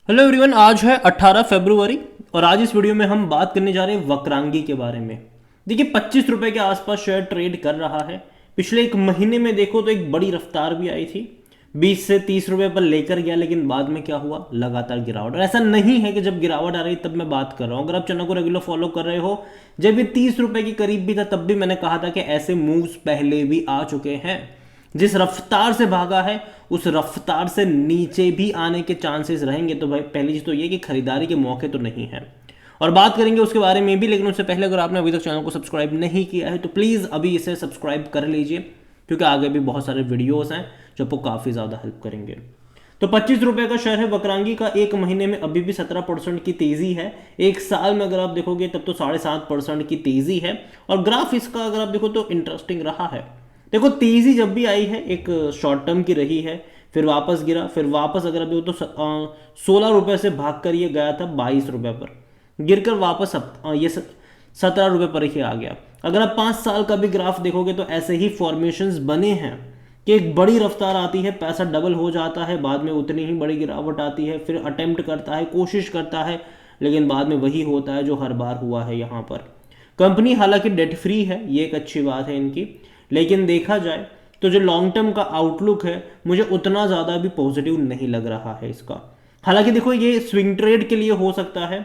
Hello everyone, आज है 18 फरवरी और आज इस वीडियो में हम बात करने जा रहे हैं वक्रांगी के बारे में। देखिए 25 रुपए के आसपास शेयर ट्रेड कर रहा है। पिछले एक महीने में देखो तो एक बड़ी रफ्तार भी आई थी, 20 से 30 रुपए पर लेकर गया, लेकिन बाद में क्या हुआ, लगातार गिरावट। और ऐसा नहीं है कि जब गिरावट आ रही तब मैं बात कर रहा हूँ, अगर आप चैनल को रेगुलर फॉलो कर रहे हो, जब ये 30 रुपए के करीब भी था तब भी मैंने कहा था कि ऐसे मूव्स पहले भी आ चुके हैं। जिस रफ्तार से भागा है उस रफ्तार से नीचे भी आने के चांसेस रहेंगे। तो भाई पहली चीज तो ये कि खरीदारी के मौके तो नहीं है, और बात करेंगे उसके बारे में भी। लेकिन उससे पहले अगर आपने अभी तक चैनल को सब्सक्राइब नहीं किया है तो प्लीज़ अभी इसे सब्सक्राइब कर लीजिए, क्योंकि आगे भी बहुत सारे वीडियोस हैं जो आपको काफ़ी ज़्यादा हेल्प करेंगे। तो 25 रुपए का शेयर है वक्रांगी का। एक महीने में अभी भी 17% की तेजी है। एक साल में अगर आप देखोगे तब तो 7.5% की तेजी है। और ग्राफ इसका अगर आप देखो तो इंटरेस्टिंग रहा है। देखो तेजी जब भी आई है एक शॉर्ट टर्म की रही है, फिर वापस गिरा, फिर वापस अगर अभी तो 16 रुपए से भाग कर ये गया था 22 रुपए पर, गिरकर वापस ये 17 रुपए पर ही आ गया। अगर आप 5 साल का भी ग्राफ देखोगे तो ऐसे ही फॉर्मेशंस बने हैं कि एक बड़ी रफ्तार आती है, पैसा डबल हो जाता है, बाद में उतनी ही बड़ी गिरावट आती है, फिर अटेम्प्ट करता है, कोशिश करता है, लेकिन बाद में वही होता है जो हर बार हुआ है यहाँ पर। कंपनी हालांकि डेट फ्री है, ये एक अच्छी बात है इनकी, लेकिन देखा जाए तो जो लॉन्ग टर्म का आउटलुक है मुझे उतना ज़्यादा भी पॉजिटिव नहीं लग रहा है इसका। हालांकि देखो ये स्विंग ट्रेड के लिए हो सकता है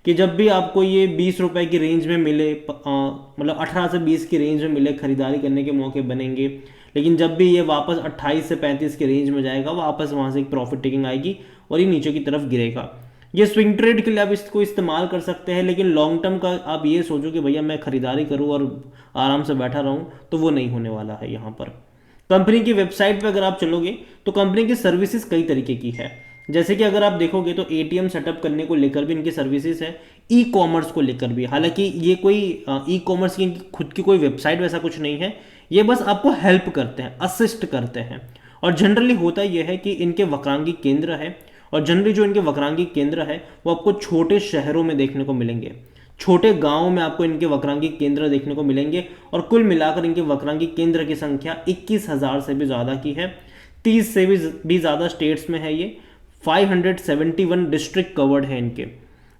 कि जब भी आपको ये 20 रुपए की रेंज में मिले, मतलब 18 से 20 की रेंज में मिले, खरीदारी करने के मौके बनेंगे। लेकिन जब भी ये वापस 28 से 35 की रेंज में जाएगा, वापस वहाँ से एक प्रॉफिट टेकिंग आएगी और ये नीचे की तरफ गिरेगा। ये स्विंग ट्रेड के लिए आप इसको इस्तेमाल कर सकते हैं, लेकिन लॉन्ग टर्म का आप ये सोचो कि भैया मैं खरीदारी करूँ और आराम से बैठा रहूँ, तो वो नहीं होने वाला है यहाँ पर। कंपनी की वेबसाइट पे अगर आप चलोगे तो कंपनी की सर्विसेज कई तरीके की है। जैसे कि अगर आप देखोगे तो एटीएम सेटअप करने को लेकर भी इनकी सर्विसेज है, ई कॉमर्स को लेकर भी। हालांकि ये कोई ई कॉमर्स की खुद की कोई वेबसाइट वैसा कुछ नहीं है, ये बस आपको हेल्प करते हैं, असिस्ट करते हैं। और जनरली होता यह है कि इनके वक्रांगी केंद्र है, और जनरली जो इनके वक्रांगी केंद्र है वो आपको छोटे शहरों में देखने को मिलेंगे, छोटे गांवों में आपको इनके वक्रांगी केंद्र देखने को मिलेंगे। और कुल मिलाकर इनके वक्रांगी केंद्र की संख्या 21,000 से भी ज़्यादा की है, 30 से भी ज़्यादा स्टेट्स में है ये, 571 डिस्ट्रिक्ट कवर्ड है इनके,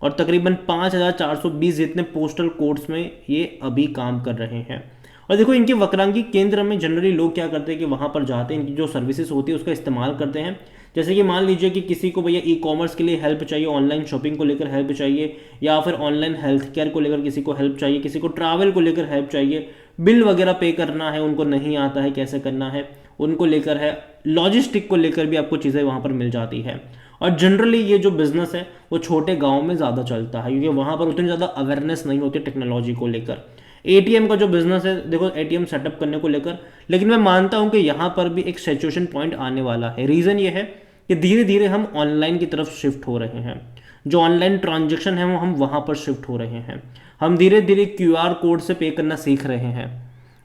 और तकरीबन 5,420 जितने पोस्टल कोड्स में ये अभी काम कर रहे हैं। और देखो इनके वक्रांगी केंद्र में जनरली लोग क्या करते हैं कि वहाँ पर जाते हैं, इनकी जो सर्विसेज होती है उसका इस्तेमाल करते हैं। जैसे कि मान लीजिए कि किसी को भैया ई कॉमर्स के लिए हेल्प चाहिए, ऑनलाइन शॉपिंग को लेकर हेल्प चाहिए, या फिर ऑनलाइन हेल्थ केयर को लेकर किसी को हेल्प चाहिए, किसी को ट्रैवल को लेकर हेल्प चाहिए, बिल वगैरह पे करना है, उनको नहीं आता है कैसे करना है, उनको लेकर है, लॉजिस्टिक को लेकर भी आपको चीज़ें वहाँ पर मिल जाती है। और जनरली ये जो बिज़नेस है वो छोटे गाँव में ज़्यादा चलता है, क्योंकि वहाँ पर उतनी ज़्यादा अवेयरनेस नहीं होती टेक्नोलॉजी को लेकर। एटीएम का जो बिजनेस है, देखो एटीएम सेटअप करने को लेकर, लेकिन मैं मानता हूं कि यहां पर भी एक सैचुरेशन पॉइंट आने वाला है। रीज़न ये है कि धीरे धीरे हम ऑनलाइन की तरफ शिफ्ट हो रहे हैं, जो ऑनलाइन ट्रांजेक्शन है वो हम वहां पर शिफ्ट हो रहे हैं। हम धीरे धीरे क्यूआर कोड से पे करना सीख रहे हैं,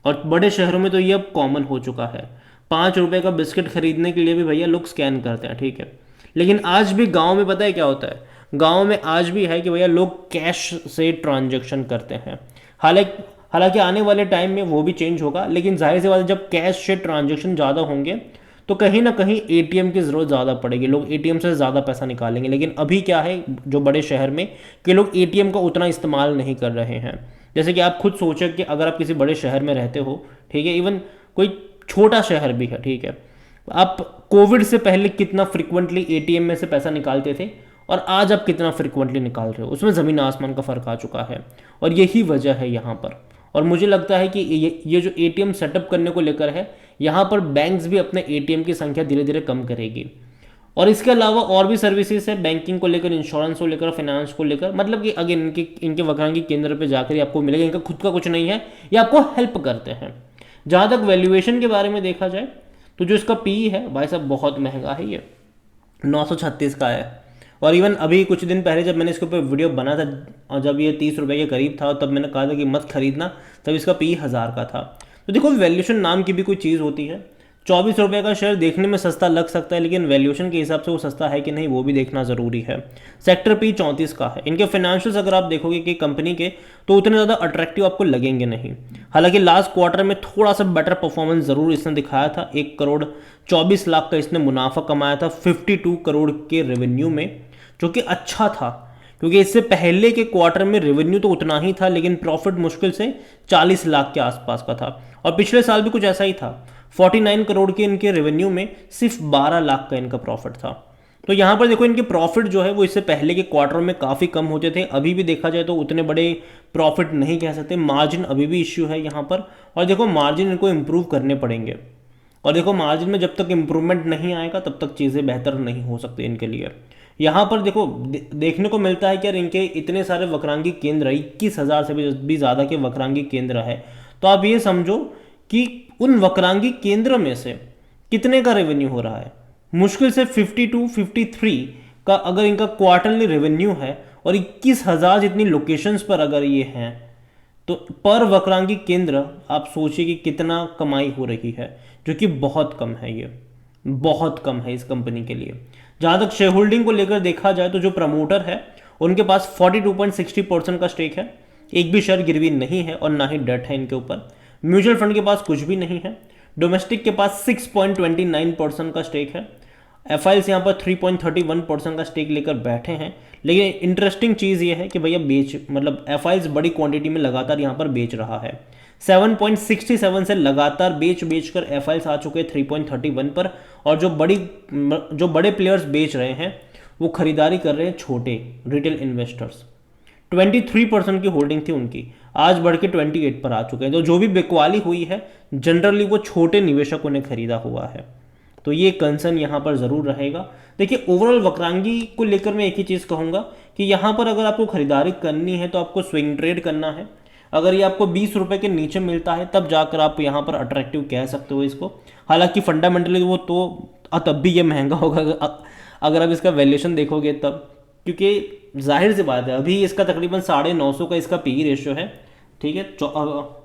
और बड़े शहरों में तो ये अब कॉमन हो चुका है। 5 रुपए का बिस्किट खरीदने के लिए भी भैया लोग स्कैन करते हैं, ठीक है। लेकिन आज भी गाँव में पता है क्या होता है, गाँव में आज भी है कि भैया लोग कैश से ट्रांजेक्शन करते हैं। हालांकि हालांकि आने वाले टाइम में वो भी चेंज होगा, लेकिन जाहिर सी बात है जब कैश से ट्रांजेक्शन ज़्यादा होंगे तो कहीं ना कहीं एटीएम की ज़रूरत ज़्यादा पड़ेगी, लोग एटीएम से ज़्यादा पैसा निकालेंगे। लेकिन अभी क्या है जो बड़े शहर में कि लोग एटीएम का उतना इस्तेमाल नहीं कर रहे हैं। जैसे कि आप खुद सोचें कि अगर आप किसी बड़े शहर में रहते हो, ठीक है, इवन कोई छोटा शहर भी है, ठीक है, आप कोविड से पहले कितना फ्रिक्वेंटली एटीएम में से पैसा निकालते थे और आज आप कितना फ्रिक्वेंटली निकाल रहे हो, उसमें ज़मीन आसमान का फ़र्क आ चुका है। और यही वजह है यहाँ पर। और मुझे लगता है कि ये जो एटीएम सेटअप करने को लेकर है, यहाँ पर बैंक्स भी अपने एटीएम की संख्या धीरे धीरे कम करेगी। और इसके अलावा और भी सर्विसेज है बैंकिंग को लेकर, इंश्योरेंस को लेकर, फाइनेंस को लेकर। मतलब कि अगेन इनके वक्रांगी केंद्र पे जाकर ही आपको मिलेगा, इनका खुद का कुछ नहीं है, ये आपको हेल्प करते हैं। जहाँ तक वैल्यूएशन के बारे में देखा जाए तो जो इसका पी है भाई साहब बहुत महंगा है, ये 936 का है। और इवन अभी कुछ दिन पहले जब मैंने इसके ऊपर वीडियो बना था, और जब ये 30 रुपए के करीब था, तब मैंने कहा था कि मत खरीदना, तब इसका पी 1000 का था। तो देखो वैल्यूएशन नाम की भी कोई चीज़ होती है। 24 रुपये का शेयर देखने में सस्ता लग सकता है, लेकिन वैल्यूएशन के हिसाब से वो सस्ता है कि नहीं वो भी देखना ज़रूरी है। सेक्टर पी 34 का है। इनके फाइनेंशियल्स अगर आप देखोगे कि कंपनी के, तो उतने ज़्यादा अट्रैक्टिव आपको लगेंगे नहीं। हालांकि लास्ट क्वार्टर में थोड़ा सा बेटर परफॉर्मेंस ज़रूर इसने दिखाया था। 1 करोड़ 24 लाख का इसने मुनाफा कमाया था 52 करोड़ के रेवेन्यू में, जो कि अच्छा था, क्योंकि इससे पहले के क्वार्टर में रेवेन्यू तो उतना ही था लेकिन प्रॉफिट मुश्किल से 40 लाख के आसपास का था। और पिछले साल भी कुछ ऐसा ही था, 49 करोड़ के इनके रेवेन्यू में सिर्फ 12 लाख का इनका प्रॉफिट था। तो यहाँ पर देखो इनके प्रॉफिट जो है वो इससे पहले के क्वार्टर में काफ़ी कम होते थे, अभी भी देखा जाए तो उतने बड़े प्रॉफिट नहीं कह सकते, मार्जिन अभी भी इश्यू है यहाँ पर। और देखो मार्जिन इनको इम्प्रूव करने पड़ेंगे, और देखो मार्जिन में जब तक इम्प्रूवमेंट नहीं आएगा तब तक चीज़ें बेहतर नहीं हो सकती इनके लिए। यहाँ पर देखो देखने को मिलता है कि यार इनके इतने सारे वक्रांगी केंद्र, 21,000 से भी ज़्यादा के वक्रांगी केंद्र है। तो आप ये समझो कि उन वक्रांगी केंद्र में से कितने का रेवेन्यू हो रहा है, मुश्किल से 52 53 का अगर इनका क्वार्टरली रेवेन्यू है, और 21,000 जितनी लोकेशंस पर अगर ये हैं, तो पर वक्रांगी केंद्र आप सोचिए कि कितना कमाई हो रही है, जो कि बहुत कम है, ये बहुत कम है इस कंपनी के लिए। जहाँ तक शेयर होल्डिंग को लेकर देखा जाए तो जो प्रमोटर है उनके पास 42.60% का स्टेक है, एक भी शेयर गिरवी नहीं है और ना ही डेट है इनके ऊपर। म्यूचुअल फंड के पास कुछ भी नहीं है। डोमेस्टिक के पास 6.29% का स्टेक है। एफआईएल्स यहाँ पर 3.31% का स्टेक लेकर बैठे हैं। लेकिन इंटरेस्टिंग चीज़ ये है कि भैया मतलब एफआईएल्स बड़ी क्वांटिटी में लगातार यहाँ पर बेच रहा है। 7.67 से लगातार बेच कर एफआईएल्स आ चुके हैं 3.31 पर, और जो बड़े प्लेयर्स बेच रहे हैं वो खरीदारी कर रहे हैं छोटे रिटेल इन्वेस्टर्स। 23% की होल्डिंग थी उनकी, आज बढ़ के 28 पर आ चुके हैं। तो जो भी बिकवाली हुई है जनरली वो छोटे निवेशकों ने खरीदा हुआ है। तो ये कंसर्न यहाँ पर ज़रूर रहेगा। देखिए ओवरऑल वक्रांगी को लेकर मैं एक ही चीज़ कहूँगा कि यहाँ पर अगर आपको खरीदारी करनी है तो आपको स्विंग ट्रेड करना है। अगर ये आपको 20 रुपये के नीचे मिलता है तब जाकर आप यहाँ पर अट्रैक्टिव कह सकते हो इसको। हालांकि फंडामेंटली वो तो तब भी ये महंगा होगा अगर आप इसका वैल्यूएशन देखोगे तब, क्योंकि जाहिर सी बात है अभी इसका तकरीबन 950 का इसका पी रेशियो है, ठीक है,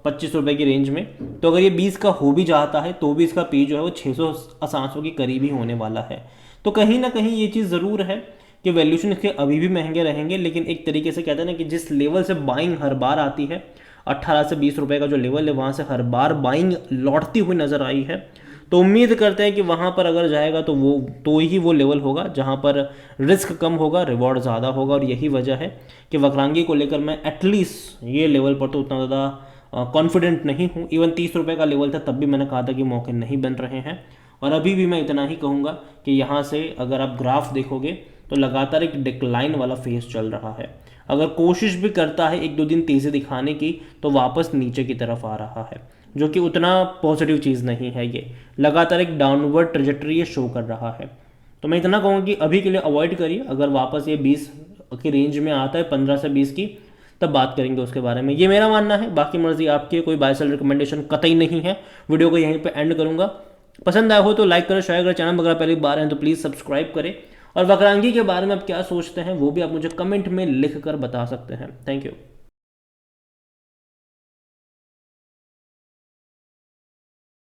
25 रुपये की रेंज में। तो अगर ये 20 का हो भी जाता है तो भी इसका पी जो है वो 600-700 के करीब ही होने वाला है। तो कहीं ना कहीं ये चीज़ ज़रूर है कि वैल्यूएशन इसके अभी भी महंगे रहेंगे, लेकिन एक तरीके से कहते हैं ना कि जिस लेवल से बाइंग हर बार आती है, 18 से 20 रुपये का जो लेवल है वहाँ से हर बार बाइंग लौटती हुई नज़र आई है। तो उम्मीद करते हैं कि वहाँ पर अगर जाएगा तो ही वो लेवल होगा जहाँ पर रिस्क कम होगा, रिवॉर्ड ज़्यादा होगा। और यही वजह है कि वक्रांगी को लेकर मैं एटलीस्ट ये लेवल पर तो उतना ज़्यादा कॉन्फिडेंट नहीं हूँ। इवन 30 रुपये का लेवल था तब भी मैंने कहा था कि मौके नहीं बन रहे हैं, और अभी भी मैं इतना ही कहूँगा कि यहाँ से अगर आप ग्राफ देखोगे तो लगातार एक डिक्लाइन वाला फेज चल रहा है। अगर कोशिश भी करता है 1-2 दिन तेज़ी दिखाने की तो वापस नीचे की तरफ आ रहा है, जो कि उतना पॉजिटिव चीज़ नहीं है। ये लगातार एक डाउनवर्ड ट्रेजेक्टरी ये शो कर रहा है। तो मैं इतना कहूँगा कि अभी के लिए अवॉइड करिए। अगर वापस ये 20 की रेंज में आता है, 15 से 20 की, तब बात करेंगे उसके बारे में। ये मेरा मानना है, बाकी मर्जी आपकी, कोई बाय सेल रिकमेंडेशन कतई नहीं है। वीडियो को यहीं पे एंड करूँगा। पसंद आया हो तो लाइक करें, शेयर करें, चैनल अगर पहली बार हैं तो प्लीज़ सब्सक्राइब करें। और वक्रांगी के बारे में आप क्या सोचते हैं वो भी आप मुझे कमेंट में लिख कर बता सकते हैं। Thank you.